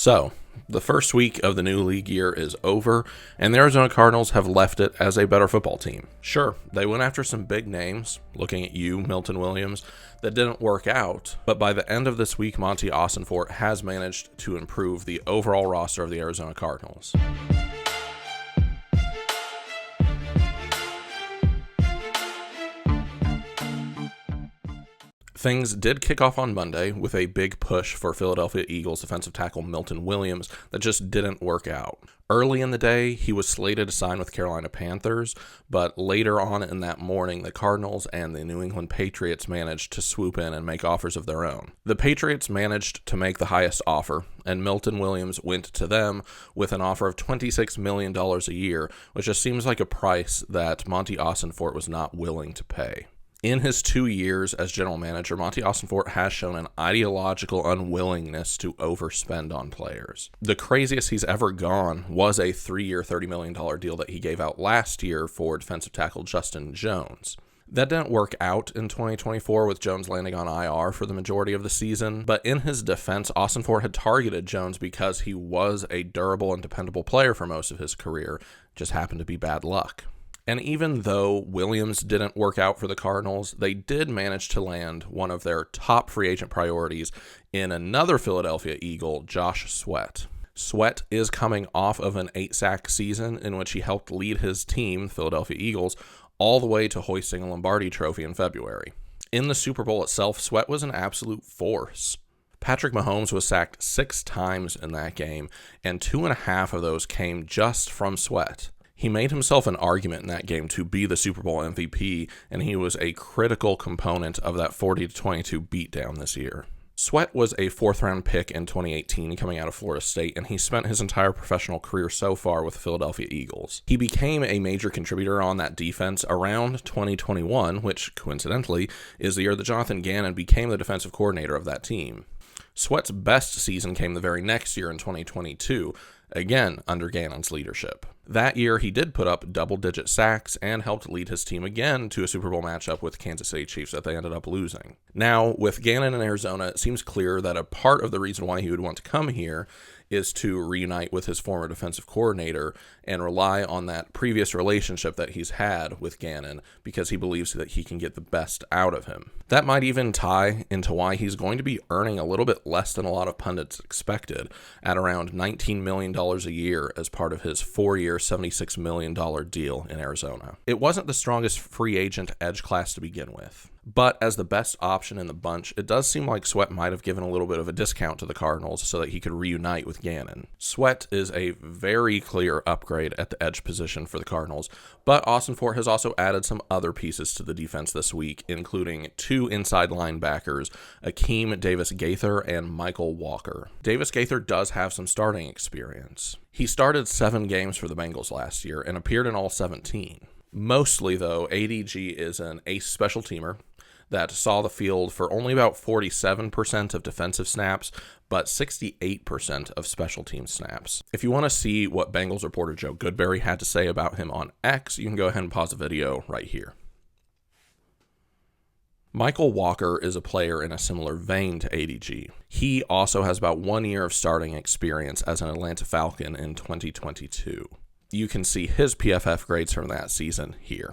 So, the first week of the new league year is over, and the Arizona Cardinals have left it as a better football team. Sure, they went after some big names, looking at you, Milton Williams, that didn't work out, but by the end of this week, Monty Ossenfort has managed to improve the overall roster of the Arizona Cardinals. Things did kick off on Monday with a big push for Philadelphia Eagles defensive tackle Milton Williams that just didn't work out. Early in the day, he was slated to sign with Carolina Panthers, but later on in that morning, the Cardinals and the New England Patriots managed to swoop in and make offers of their own. The Patriots managed to make the highest offer, and Milton Williams went to them with an offer of $26 million a year, which just seems like a price that Monty Ossenfort was not willing to pay. In his 2 years as general manager, Monty Ossenfort has shown an ideological unwillingness to overspend on players. The craziest he's ever gone was a 3-year, $30 million deal that he gave out last year for defensive tackle Justin Jones. That didn't work out in 2024 with Jones landing on IR for the majority of the season, but in his defense, Ossenfort had targeted Jones because he was a durable and dependable player for most of his career. Just happened to be bad luck. And even though Williams didn't work out for the Cardinals, they did manage to land one of their top free agent priorities in another Philadelphia Eagle, Josh Sweat. Sweat is coming off of an 8-sack season in which he helped lead his team, the Philadelphia Eagles, all the way to hoisting a Lombardi trophy in February. In the Super Bowl itself, Sweat was an absolute force. Patrick Mahomes was sacked 6 times in that game, and 2.5 of those came just from Sweat. He made himself an argument in that game to be the Super Bowl MVP, and he was a critical component of that 40-22 beatdown this year. Sweat was a 4th-round pick in 2018 coming out of Florida State, and he spent his entire professional career so far with the Philadelphia Eagles. He became a major contributor on that defense around 2021, which, coincidentally, is the year that Jonathan Gannon became the defensive coordinator of that team. Sweat's best season came the very next year in 2022, again under Gannon's leadership. That year, he did put up double-digit sacks and helped lead his team again to a Super Bowl matchup with Kansas City Chiefs that they ended up losing. Now, with Gannon in Arizona, it seems clear that a part of the reason why he would want to come here is to reunite with his former defensive coordinator and rely on that previous relationship that he's had with Gannon because he believes that he can get the best out of him. That might even tie into why he's going to be earning a little bit less than a lot of pundits expected at around $19 million a year as part of his 4-year, $76 million deal in Arizona. It wasn't the strongest free agent edge class to begin with. But as the best option in the bunch, it does seem like Sweat might have given a little bit of a discount to the Cardinals so that he could reunite with Gannon. Sweat is a very clear upgrade at the edge position for the Cardinals, but Ossenfort has also added some other pieces to the defense this week, including 2 inside linebackers, Akeem Davis-Gaither and Mikal Walker. Davis-Gaither does have some starting experience. He started 7 games for the Bengals last year and appeared in all 17. Mostly, though, ADG is an ace special teamer that saw the field for only about 47% of defensive snaps, but 68% of special team snaps. If you want to see what Bengals reporter Joe Goodberry had to say about him on X, you can go ahead and pause the video right here. Mikal Walker is a player in a similar vein to ADG. He also has about 1 year of starting experience as an Atlanta Falcon in 2022. You can see his PFF grades from that season here.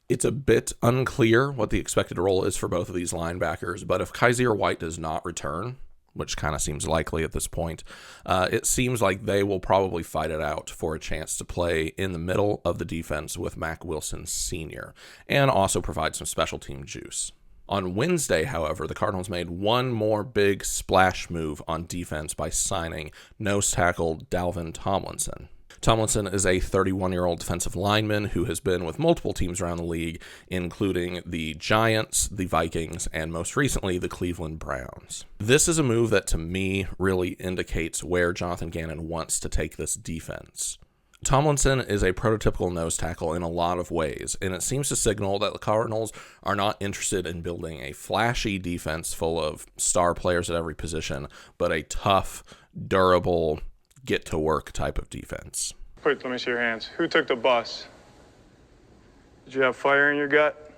It's a bit unclear what the expected role is for both of these linebackers, but if Kyzir White does not return, which kind of seems likely at this point, it seems like they will probably fight it out for a chance to play in the middle of the defense with Mack Wilson Sr. and also provide some special team juice. On Wednesday, however, the Cardinals made one more big splash move on defense by signing nose tackle Dalvin Tomlinson. Tomlinson is a 31-year-old defensive lineman who has been with multiple teams around the league, including the Giants, the Vikings, and most recently, the Cleveland Browns. This is a move that, to me, really indicates where Jonathan Gannon wants to take this defense. Tomlinson is a prototypical nose tackle in a lot of ways, and it seems to signal that the Cardinals are not interested in building a flashy defense full of star players at every position, but a tough, durable, get-to-work type of defense. Let me see your hands. Who took the bus? Did you have fire in your gut?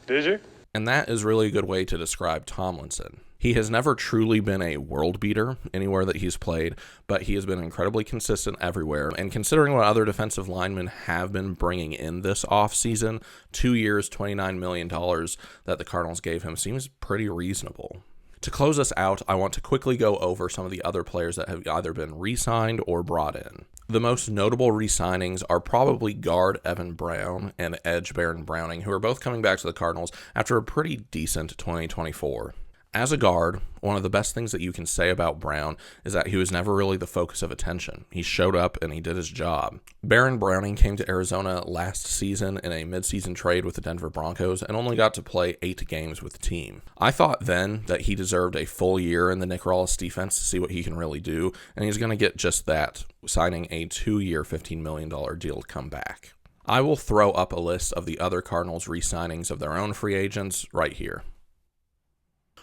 Did you? And that is really a good way to describe Tomlinson. He has never truly been a world beater anywhere that he's played, but he has been incredibly consistent everywhere. And considering what other defensive linemen have been bringing in this offseason, 2 years, $29 million that the Cardinals gave him seems pretty reasonable. To close us out, I want to quickly go over some of the other players that have either been re-signed or brought in. The most notable re-signings are probably guard Evan Brown and edge Baron Browning, who are both coming back to the Cardinals after a pretty decent 2024. As a guard, one of the best things that you can say about Brown is that he was never really the focus of attention. He showed up and he did his job. Baron Browning came to Arizona last season in a midseason trade with the Denver Broncos and only got to play 8 games with the team. I thought then that he deserved a full year in the Nick Rawls defense to see what he can really do, and he's going to get just that, signing a 2-year, $15 million deal to come back. I will throw up a list of the other Cardinals re-signings of their own free agents right here.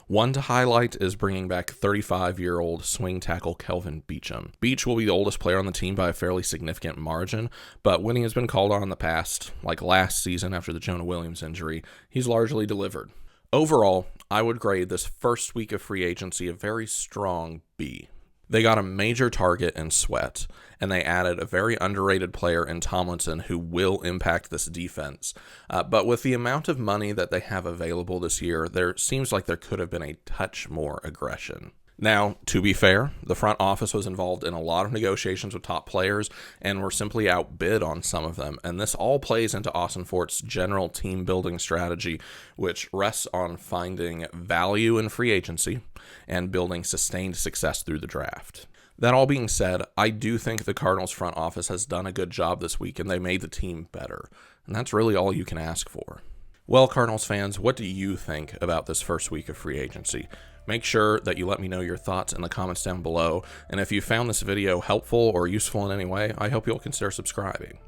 One to highlight is bringing back 35-year-old swing tackle Kelvin Beachum. Beach will be the oldest player on the team by a fairly significant margin, but when he has been called on in the past, like last season after the Jonah Williams injury, he's largely delivered. Overall, I would grade this first week of free agency a very strong B. They got a major target in Sweat, and they added a very underrated player in Tomlinson who will impact this defense. But with the amount of money that they have available this year, there seems like there could have been a touch more aggression. Now, to be fair, the front office was involved in a lot of negotiations with top players and were simply outbid on some of them, and this all plays into Austin Fort's general team-building strategy, which rests on finding value in free agency and building sustained success through the draft. That all being said, I do think the Cardinals front office has done a good job this week, and they made the team better, and that's really all you can ask for. Well, Cardinals fans, what do you think about this first week of free agency? Make sure that you let me know your thoughts in the comments down below, and if you found this video helpful or useful in any way, I hope you'll consider subscribing.